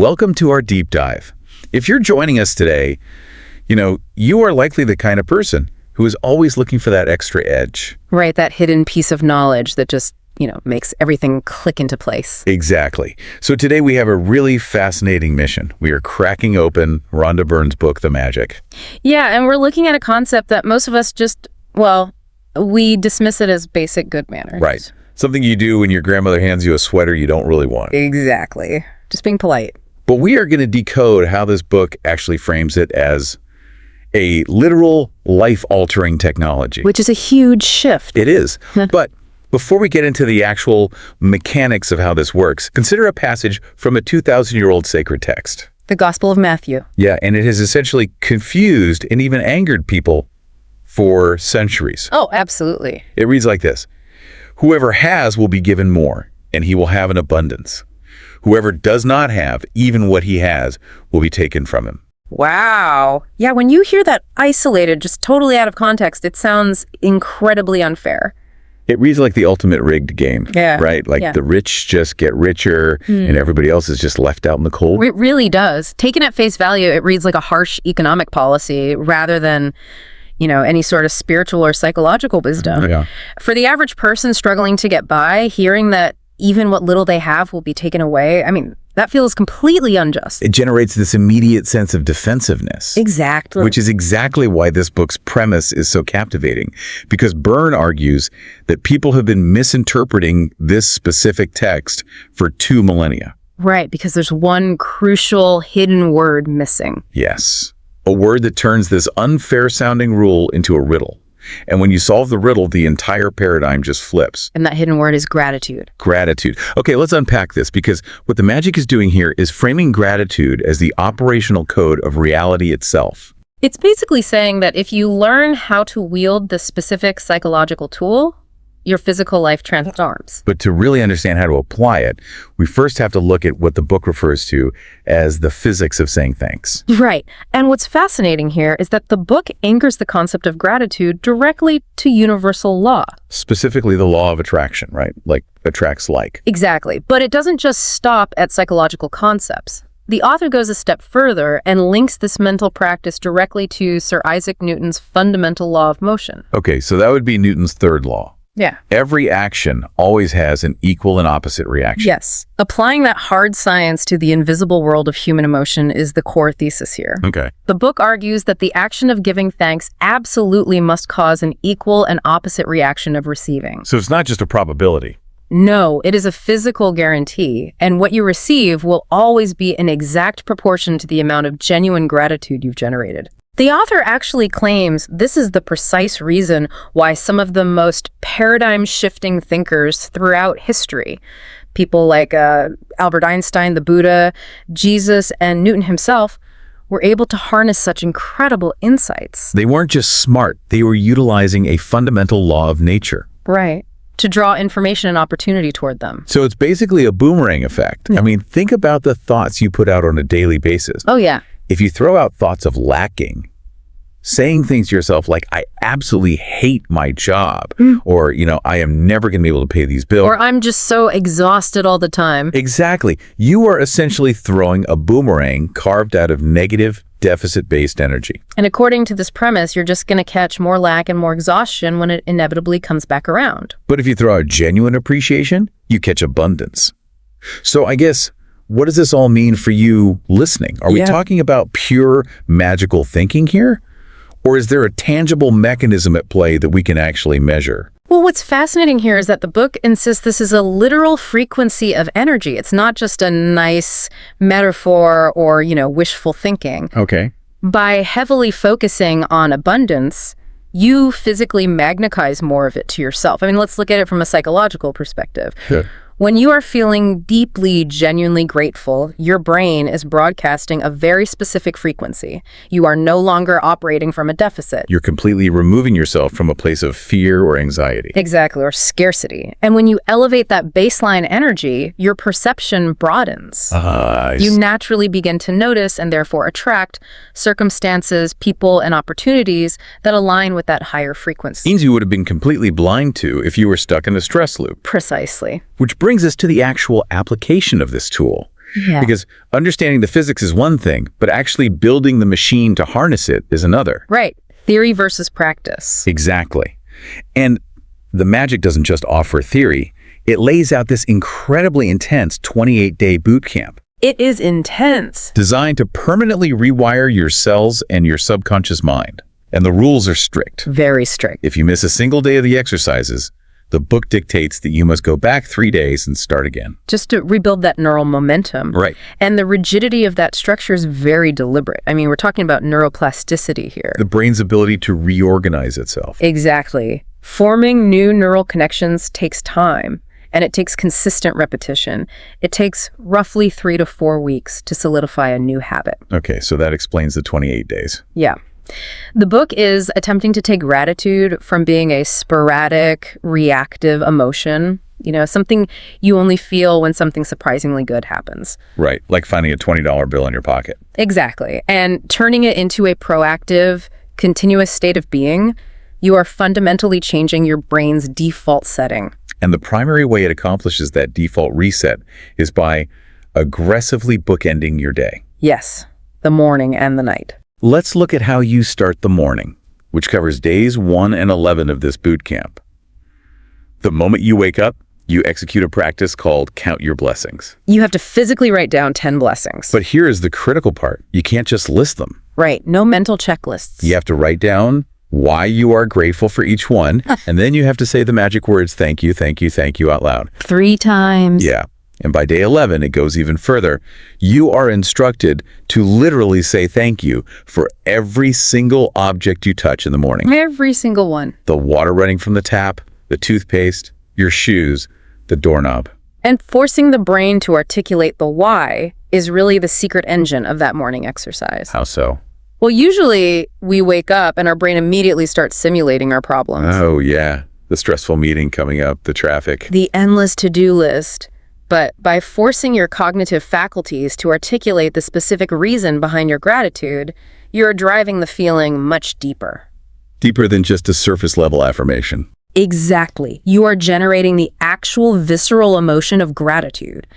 Welcome to our deep dive. If you're joining us today, you are likely the kind of person who is always looking for that extra edge. Right, that hidden piece of knowledge that just, makes everything click into place. Exactly. So today we have a really fascinating mission. We are cracking open Rhonda Byrne's book, The Magic. Yeah, and we're looking at a concept that most of us we dismiss it as basic good manners. Right. Something you do when your grandmother hands you a sweater you don't really want. Exactly. Just being polite. But we are going to decode how this book actually frames it as a literal life-altering technology. Which is a huge shift. It is. But before we get into the actual mechanics of how this works, consider a passage from a 2,000-year-old sacred text. The Gospel of Matthew. Yeah, and it has essentially confused and even angered people for centuries. Oh, absolutely. It reads like this: "Whoever has will be given more, and he will have an abundance. Whoever does not have, even what he has, will be taken from him." Wow. Yeah, when you hear that isolated, just totally out of context, it sounds incredibly unfair. It reads like the ultimate rigged game, right? The rich just get richer and everybody else is just left out in the cold. It really does. Taken at face value, it reads like a harsh economic policy rather than, any sort of spiritual or psychological wisdom. Yeah. For the average person struggling to get by, hearing that even what little they have will be taken away, that feels completely unjust. It generates this immediate sense of defensiveness. Exactly. Which is exactly why this book's premise is so captivating. Because Byrne argues that people have been misinterpreting this specific text for 2 millennia. Right, because there's one crucial hidden word missing. Yes. A word that turns this unfair-sounding rule into a riddle. And when you solve the riddle, the entire paradigm just flips. And that hidden word is gratitude. Gratitude. Okay, let's unpack this, because what the magic is doing here is framing gratitude as the operational code of reality itself. It's basically saying that if you learn how to wield the specific psychological tool, your physical life transforms. But to really understand how to apply it, we first have to look at what the book refers to as the physics of saying thanks. Right. And what's fascinating here is that the book anchors the concept of gratitude directly to universal law. Specifically the law of attraction, right? Like attracts like. Exactly. But it doesn't just stop at psychological concepts. The author goes a step further and links this mental practice directly to Sir Isaac Newton's fundamental law of motion. Okay, so that would be Newton's third law. Yeah. Every action always has an equal and opposite reaction. Yes. Applying that hard science to the invisible world of human emotion is the core thesis here. Okay. The book argues that the action of giving thanks absolutely must cause an equal and opposite reaction of receiving. So it's not just a probability. No, it is a physical guarantee, and what you receive will always be in exact proportion to the amount of genuine gratitude you've generated. The author actually claims this is the precise reason why some of the most paradigm-shifting thinkers throughout history, people like Albert Einstein, the Buddha, Jesus, and Newton himself, were able to harness such incredible insights. They weren't just smart, they were utilizing a fundamental law of nature. Right. To draw information and opportunity toward them. So it's basically a boomerang effect. Yeah. Think about the thoughts you put out on a daily basis. Oh, yeah. If you throw out thoughts of lacking, saying things to yourself like, I absolutely hate my job, or, I am never going to be able to pay these bills. Or I'm just so exhausted all the time. Exactly. You are essentially throwing a boomerang carved out of negative, deficit-based energy. And according to this premise, you're just going to catch more lack and more exhaustion when it inevitably comes back around. But if you throw out genuine appreciation, you catch abundance. So I guess, what does this all mean for you listening? Are we talking about pure magical thinking here? Or is there a tangible mechanism at play that we can actually measure? Well, what's fascinating here is that the book insists this is a literal frequency of energy. It's not just a nice metaphor or, wishful thinking. Okay. By heavily focusing on abundance, you physically magnetize more of it to yourself. Let's look at it from a psychological perspective. Sure. When you are feeling deeply, genuinely grateful, your brain is broadcasting a very specific frequency. You are no longer operating from a deficit. You're completely removing yourself from a place of fear or anxiety. Exactly, or scarcity. And when you elevate that baseline energy, your perception broadens. You naturally begin to notice and therefore attract circumstances, people, and opportunities that align with that higher frequency. Things you would have been completely blind to if you were stuck in a stress loop. Precisely. Which brings us to the actual application of this tool. Yeah. Because understanding the physics is one thing, but actually building the machine to harness it is another. Right. Theory versus practice. Exactly. And the magic doesn't just offer theory. It lays out this incredibly intense 28-day boot camp. It is intense. Designed to permanently rewire your cells and your subconscious mind. And the rules are strict. Very strict. If you miss a single day of the exercises, the book dictates that you must go back 3 days and start again. Just to rebuild that neural momentum. Right. And the rigidity of that structure is very deliberate. I mean, we're talking about neuroplasticity here. The brain's ability to reorganize itself. Exactly. Forming new neural connections takes time, and it takes consistent repetition. It takes roughly 3 to 4 weeks to solidify a new habit. Okay, so that explains the 28 days. Yeah. The book is attempting to take gratitude from being a sporadic, reactive emotion, something you only feel when something surprisingly good happens. Right, like finding a $20 bill in your pocket. Exactly. And turning it into a proactive, continuous state of being. You are fundamentally changing your brain's default setting. And the primary way it accomplishes that default reset is by aggressively bookending your day. Yes, the morning and the night. Let's look at how you start the morning, which covers days 1 and 11 of this boot camp. The moment you wake up, you execute a practice called Count Your Blessings. You have to physically write down 10 blessings. But here is the critical part. You can't just list them. Right, no mental checklists. You have to write down why you are grateful for each one, and then you have to say the magic words, thank you, thank you, thank you, out loud. 3 times. Yeah. And by day 11, it goes even further. You are instructed to literally say thank you for every single object you touch in the morning. Every single one. The water running from the tap, the toothpaste, your shoes, the doorknob. And forcing the brain to articulate the why is really the secret engine of that morning exercise. How so? Well, usually we wake up and our brain immediately starts simulating our problems. Oh, yeah. The stressful meeting coming up, the traffic. The endless to-do list. But by forcing your cognitive faculties to articulate the specific reason behind your gratitude, you're driving the feeling much deeper. Deeper than just a surface-level affirmation. Exactly. You are generating the actual visceral emotion of gratitude.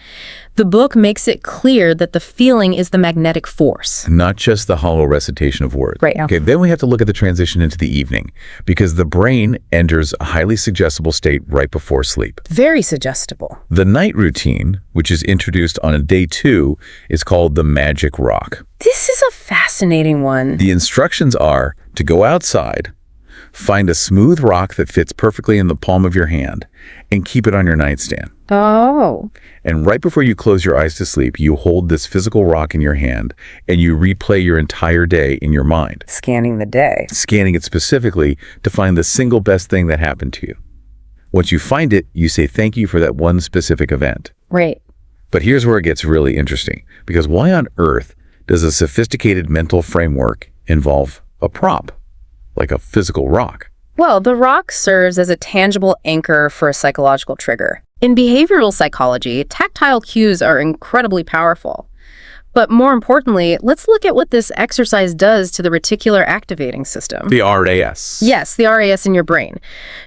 The book makes it clear that the feeling is the magnetic force. Not just the hollow recitation of words. Right. Yeah. Okay, then we have to look at the transition into the evening, because the brain enters a highly suggestible state right before sleep. Very suggestible. The night routine, which is introduced on day 2, is called the magic rock. This is a fascinating one. The instructions are to go outside, find a smooth rock that fits perfectly in the palm of your hand, and keep it on your nightstand. Oh. And right before you close your eyes to sleep, you hold this physical rock in your hand, and you replay your entire day in your mind. Scanning the day. Scanning it specifically to find the single best thing that happened to you. Once you find it, you say thank you for that one specific event. Right. But here's where it gets really interesting, because why on earth does a sophisticated mental framework involve a prop, like a physical rock? Well, the rock serves as a tangible anchor for a psychological trigger. In behavioral psychology, tactile cues are incredibly powerful. But more importantly, let's look at what this exercise does to the reticular activating system. The RAS. Yes, the RAS in your brain.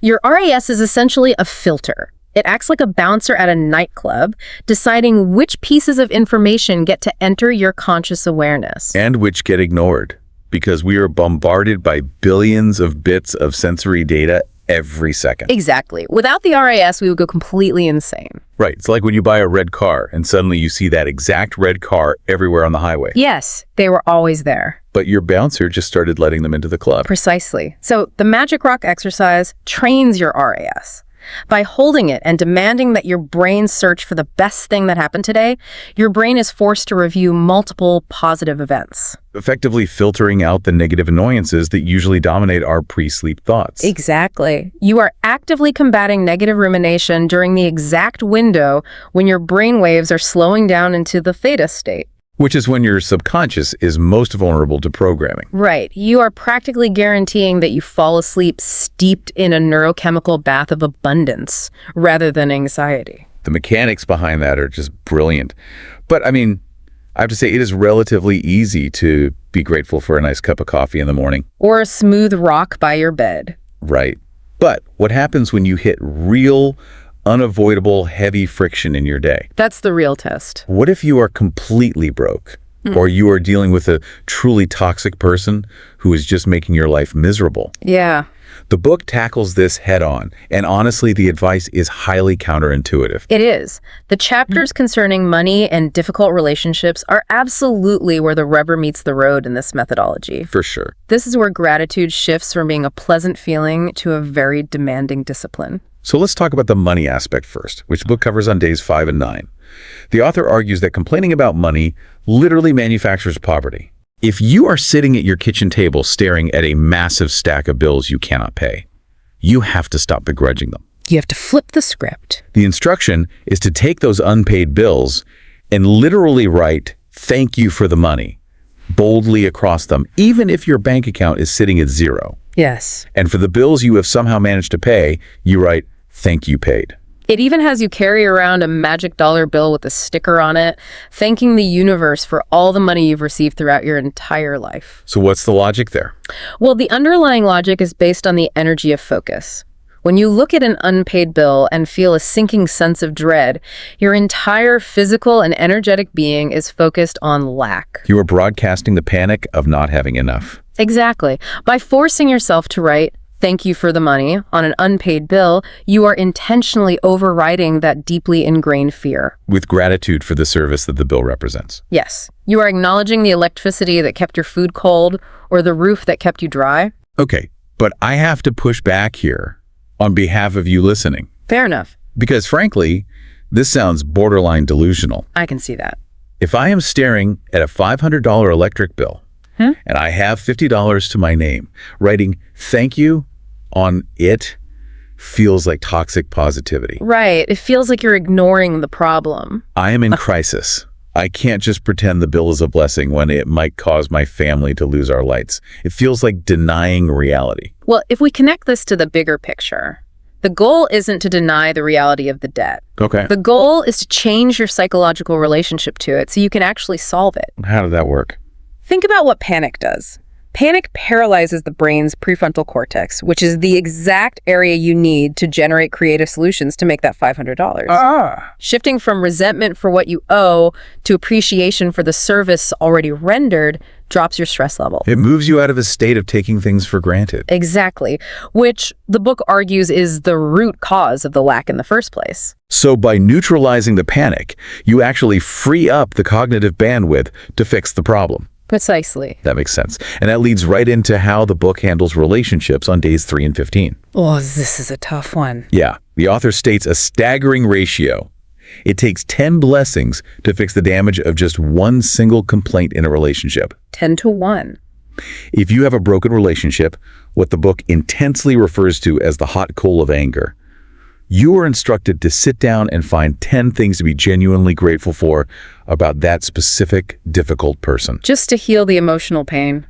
Your RAS is essentially a filter. It acts like a bouncer at a nightclub, deciding which pieces of information get to enter your conscious awareness. And which get ignored, because we are bombarded by billions of bits of sensory data every second. Exactly. Without the RAS, we would go completely insane. Right. It's like when you buy a red car and suddenly you see that exact red car everywhere on the highway. Yes, they were always there. But your bouncer just started letting them into the club. Precisely. So the Magic Rock exercise trains your RAS. By holding it and demanding that your brain search for the best thing that happened today, your brain is forced to review multiple positive events. Effectively filtering out the negative annoyances that usually dominate our pre-sleep thoughts. Exactly. You are actively combating negative rumination during the exact window when your brain waves are slowing down into the theta state. Which is when your subconscious is most vulnerable to programming. Right. You are practically guaranteeing that you fall asleep steeped in a neurochemical bath of abundance rather than anxiety. The mechanics behind that are just brilliant. But I mean, I have to say it is relatively easy to be grateful for a nice cup of coffee in the morning. Or a smooth rock by your bed. Right. But what happens when you hit real, unavoidable heavy friction in your day. That's the real test. What if you are completely broke? Or you are dealing with a truly toxic person who is just making your life miserable? Yeah. The book tackles this head on, and honestly, the advice is highly counterintuitive. It is. The chapters concerning money and difficult relationships are absolutely where the rubber meets the road in this methodology. For sure. This is where gratitude shifts from being a pleasant feeling to a very demanding discipline. So let's talk about the money aspect first, which the book covers on days 5 and 9. The author argues that complaining about money literally manufactures poverty. If you are sitting at your kitchen table staring at a massive stack of bills you cannot pay, you have to stop begrudging them. You have to flip the script. The instruction is to take those unpaid bills and literally write, "Thank you for the money," boldly across them, even if your bank account is sitting at 0. Yes. And for the bills you have somehow managed to pay, you write, "Thank you paid." It even has you carry around a magic dollar bill with a sticker on it, thanking the universe for all the money you've received throughout your entire life. So what's the logic there? Well, the underlying logic is based on the energy of focus. When you look at an unpaid bill and feel a sinking sense of dread, your entire physical and energetic being is focused on lack. You are broadcasting the panic of not having enough. Exactly. By forcing yourself to write, "Thank you for the money" on an unpaid bill, you are intentionally overriding that deeply ingrained fear. With gratitude for the service that the bill represents. Yes, you are acknowledging the electricity that kept your food cold or the roof that kept you dry. Okay, but I have to push back here on behalf of you listening. Fair enough. Because frankly, this sounds borderline delusional. I can see that. If I am staring at a $500 electric bill, and I have $50 to my name, writing "thank you" on it feels like toxic positivity. Right. It feels like you're ignoring the problem. I am in crisis. I can't just pretend the bill is a blessing when it might cause my family to lose our lights. It feels like denying reality. Well, if we connect this to the bigger picture, the goal isn't to deny the reality of the debt. Okay. The goal is to change your psychological relationship to it so you can actually solve it. How did that work? Think about what panic does. Panic paralyzes the brain's prefrontal cortex, which is the exact area you need to generate creative solutions to make that $500. Shifting from resentment for what you owe to appreciation for the service already rendered drops your stress level. It moves you out of a state of taking things for granted. Exactly, which the book argues is the root cause of the lack in the first place. So by neutralizing the panic, you actually free up the cognitive bandwidth to fix the problem. Precisely. That makes sense. And that leads right into how the book handles relationships on days 3 and 15. Oh, this is a tough one. Yeah, the author states a staggering ratio. It takes 10 blessings to fix the damage of just one single complaint in a relationship. 10 to 1. If you have a broken relationship, what the book intensely refers to as the hot coal of anger, you are instructed to sit down and find 10 things to be genuinely grateful for about that specific difficult person. Just to heal the emotional pain.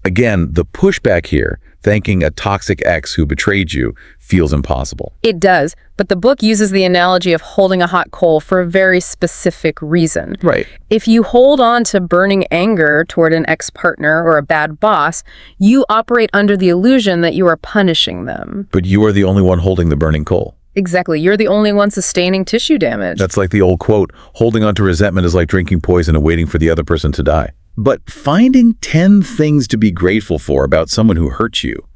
Again, the pushback here, thanking a toxic ex who betrayed you, feels impossible. It does, but the book uses the analogy of holding a hot coal for a very specific reason. Right. If you hold on to burning anger toward an ex-partner or a bad boss, you operate under the illusion that you are punishing them. But you are the only one holding the burning coal. Exactly. You're the only one sustaining tissue damage. That's like the old quote, holding on to resentment is like drinking poison and waiting for the other person to die. But finding 10 things to be grateful for about someone who hurt you,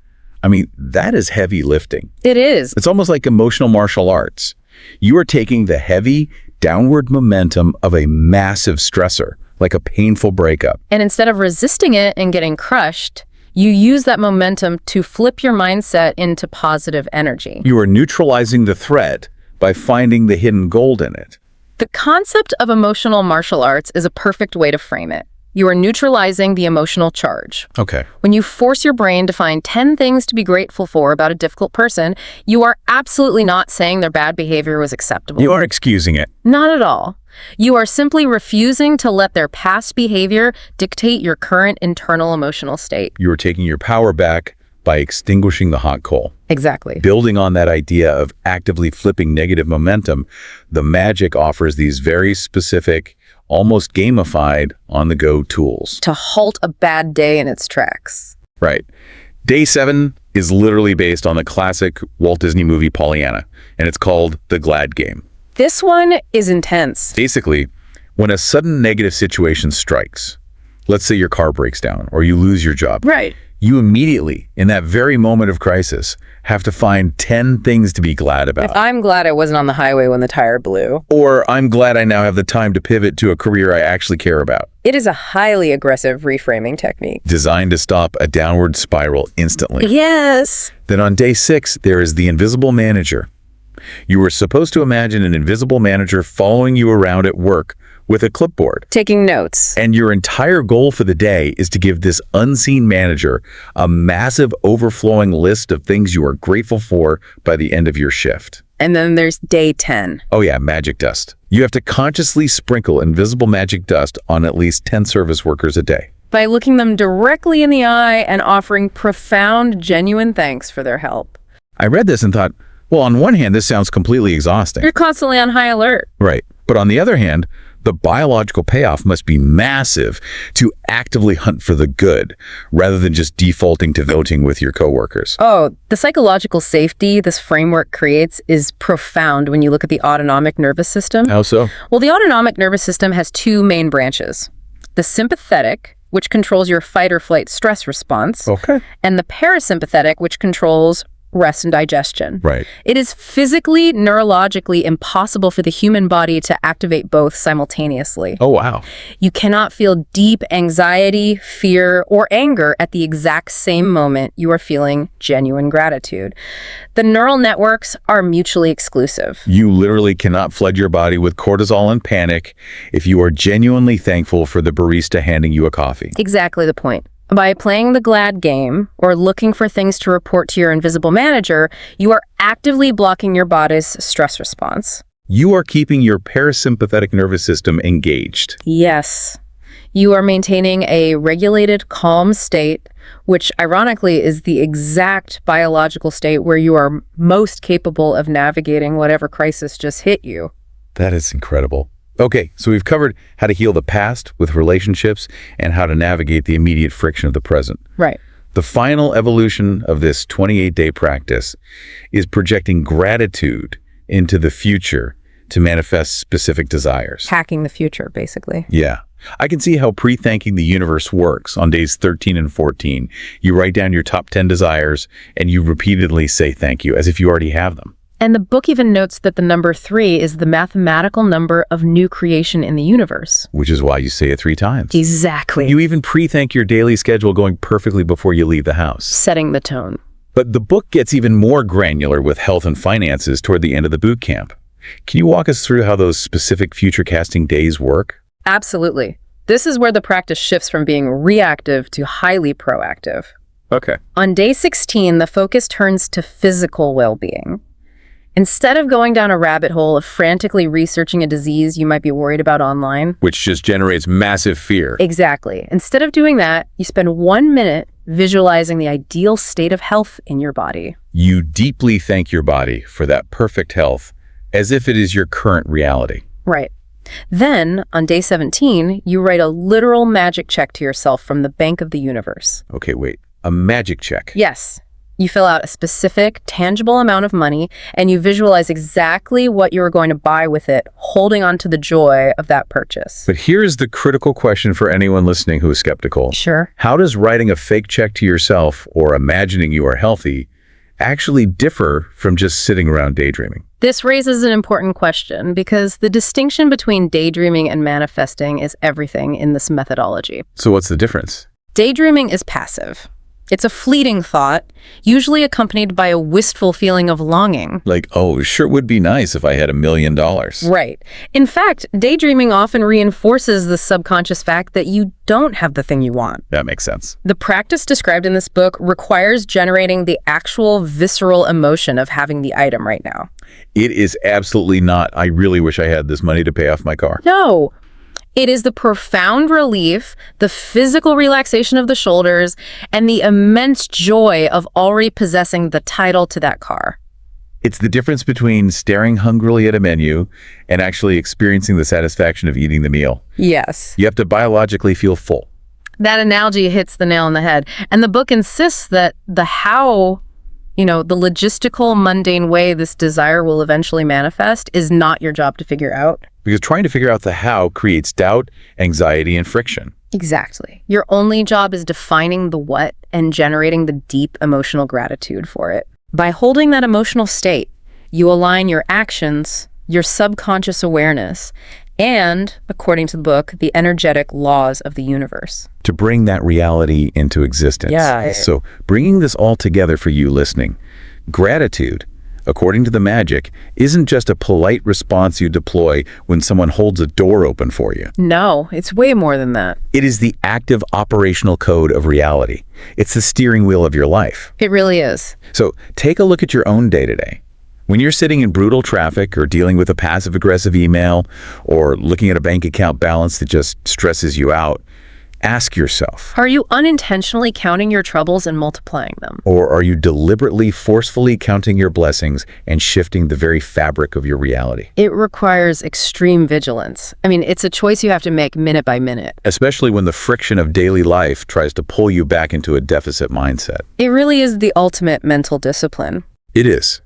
I mean, that is heavy lifting. It is. It's almost like emotional martial arts. You are taking the heavy, downward momentum of a massive stressor, like a painful breakup. And instead of resisting it and getting crushed, you use that momentum to flip your mindset into positive energy. You are neutralizing the threat by finding the hidden gold in it. The concept of emotional martial arts is a perfect way to frame it. You are neutralizing the emotional charge. Okay. When you force your brain to find 10 things to be grateful for about a difficult person, you are absolutely not saying their bad behavior was acceptable. You are excusing it. Not at all. You are simply refusing to let their past behavior dictate your current internal emotional state. You are taking your power back by extinguishing the hot coal. Exactly. Building on that idea of actively flipping negative momentum, the magic offers these very specific, almost gamified, on-the-go tools. To halt a bad day in its tracks. Right. Day 7 is literally based on the classic Walt Disney movie Pollyanna, and it's called The Glad Game. This one is intense. Basically, when a sudden negative situation strikes, let's say your car breaks down or you lose your job, Right. you immediately, in that very moment of crisis, have to find 10 things to be glad about. I'm glad I wasn't on the highway when the tire blew. Or I'm glad I now have the time to pivot to a career I actually care about. It is a highly aggressive reframing technique. Designed to stop a downward spiral instantly. Yes. Then on day 6, there is the invisible manager. You were supposed to imagine an invisible manager following you around at work with a clipboard. Taking notes. And your entire goal for the day is to give this unseen manager a massive overflowing list of things you are grateful for by the end of your shift. And then there's day 10. Oh yeah, magic dust. You have to consciously sprinkle invisible magic dust on at least 10 service workers a day. By looking them directly in the eye and offering profound, genuine thanks for their help. I read this and thought, well, on one hand, this sounds completely exhausting. You're constantly on high alert. Right. But on the other hand, the biological payoff must be massive to actively hunt for the good rather than just defaulting to voting with your coworkers. Oh, the psychological safety this framework creates is profound when you look at the autonomic nervous system. How so? Well, the autonomic nervous system has two main branches. The sympathetic, which controls your fight or flight stress response, Okay. and the parasympathetic, which controls rest and digestion. Right. It is physically, neurologically impossible for the human body to activate both simultaneously. Oh, wow. You cannot feel deep anxiety, fear, or anger at the exact same moment you are feeling genuine gratitude. The neural networks are mutually exclusive. You literally cannot flood your body with cortisol and panic if you are genuinely thankful for the barista handing you a coffee. Exactly the point. By playing the glad game or looking for things to report to your invisible manager, you are actively blocking your body's stress response. You are keeping your parasympathetic nervous system engaged. Yes. You are maintaining a regulated, calm state, which ironically is the exact biological state where you are most capable of navigating whatever crisis just hit you. That is incredible. Okay, so we've covered how to heal the past with relationships and how to navigate the immediate friction of the present. Right. The final evolution of this 28-day practice is projecting gratitude into the future to manifest specific desires. Hacking the future, basically. Yeah. I can see how pre-thanking the universe works. On days 13 and 14, you write down your top 10 desires and you repeatedly say thank you as if you already have them. And the book even notes that the number 3 is the mathematical number of new creation in the universe. Which is why you say it 3 times. Exactly. You even pre-thank your daily schedule going perfectly before you leave the house. Setting the tone. But the book gets even more granular with health and finances toward the end of the boot camp. Can you walk us through how those specific future casting days work? Absolutely. This is where the practice shifts from being reactive to highly proactive. Okay. On day 16, the focus turns to physical well-being. Instead of going down a rabbit hole of frantically researching a disease you might be worried about online. Which just generates massive fear. Exactly. Instead of doing that, you spend 1 minute visualizing the ideal state of health in your body. You deeply thank your body for that perfect health as if it is your current reality. Right. Then, on day 17, you write a literal magic check to yourself from the bank of the universe. Okay, wait. A magic check? Yes. You fill out a specific, tangible amount of money, and you visualize exactly what you're going to buy with it, holding on to the joy of that purchase. But here's the critical question for anyone listening who is skeptical. Sure. How does writing a fake check to yourself or imagining you are healthy actually differ from just sitting around daydreaming? This raises an important question because the distinction between daydreaming and manifesting is everything in this methodology. So what's the difference? Daydreaming is passive. It's a fleeting thought, usually accompanied by a wistful feeling of longing. Like, oh, sure would be nice if I had $1 million. Right. In fact, daydreaming often reinforces the subconscious fact that you don't have the thing you want. That makes sense. The practice described in this book requires generating the actual visceral emotion of having the item right now. It is absolutely not, I really wish I had this money to pay off my car. No. It is the profound relief, the physical relaxation of the shoulders, and the immense joy of already possessing the title to that car. It's the difference between staring hungrily at a menu and actually experiencing the satisfaction of eating the meal. Yes. You have to biologically feel full. That analogy hits the nail on the head. And the book insists that the how The logistical, mundane way this desire will eventually manifest is not your job to figure out. Because trying to figure out the how creates doubt, anxiety, and friction. Exactly. Your only job is defining the what and generating the deep emotional gratitude for it. By holding that emotional state, you align your actions, your subconscious awareness, and, according to the book, the energetic laws of the universe. To bring that reality into existence. Yeah. So bringing this all together for you listening, gratitude, according to the magic, isn't just a polite response you deploy when someone holds a door open for you. No, it's way more than that. It is the active operational code of reality. It's the steering wheel of your life. It really is. So take a look at your own day-to-day. When you're sitting in brutal traffic or dealing with a passive-aggressive email or looking at a bank account balance that just stresses you out, ask yourself, Are you unintentionally counting your troubles and multiplying them? or are you deliberately, forcefully counting your blessings and shifting the very fabric of your reality? It requires extreme vigilance. It's a choice you have to make minute by minute. Especially when the friction of daily life tries to pull you back into a deficit mindset. It really is the ultimate mental discipline. It is.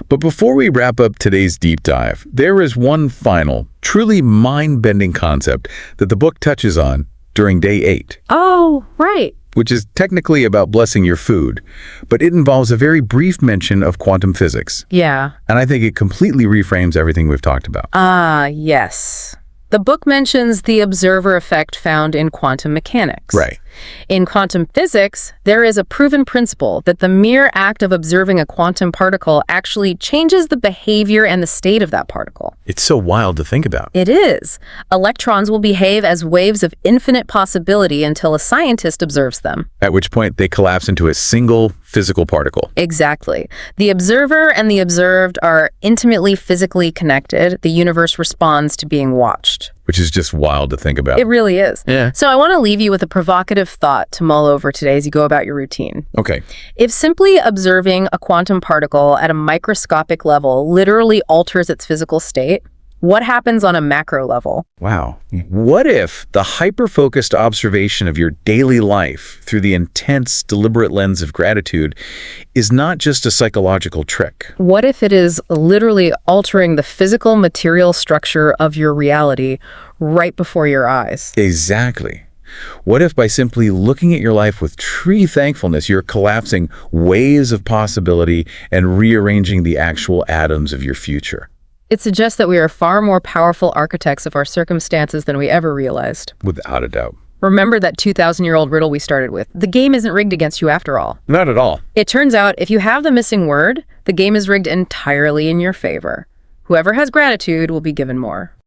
But before we wrap up today's deep dive, there is one final, truly mind-bending concept that the book touches on during day 8. Oh, right. Which is technically about blessing your food, but it involves a very brief mention of quantum physics. Yeah. And I think it completely reframes everything we've talked about. Yes. The book mentions the observer effect found in quantum mechanics. Right. In quantum physics, there is a proven principle that the mere act of observing a quantum particle actually changes the behavior and the state of that particle. It's so wild to think about. It is. Electrons will behave as waves of infinite possibility until a scientist observes them. At which point they collapse into a single physical particle. Exactly. The observer and the observed are intimately physically connected. The universe responds to being watched. Which is just wild to think about. It really is. Yeah. So I want to leave you with a provocative thought to mull over today as you go about your routine. Okay. If simply observing a quantum particle at a microscopic level literally alters its physical state, what happens on a macro level? Wow. What if the hyper-focused observation of your daily life through the intense, deliberate lens of gratitude is not just a psychological trick? What if it is literally altering the physical material structure of your reality right before your eyes? Exactly. What if by simply looking at your life with true thankfulness, you're collapsing waves of possibility and rearranging the actual atoms of your future? It suggests that we are far more powerful architects of our circumstances than we ever realized. Without a doubt. Remember that 2,000-year-old riddle we started with. The game isn't rigged against you after all. Not at all. It turns out if you have the missing word, the game is rigged entirely in your favor. Whoever has gratitude will be given more.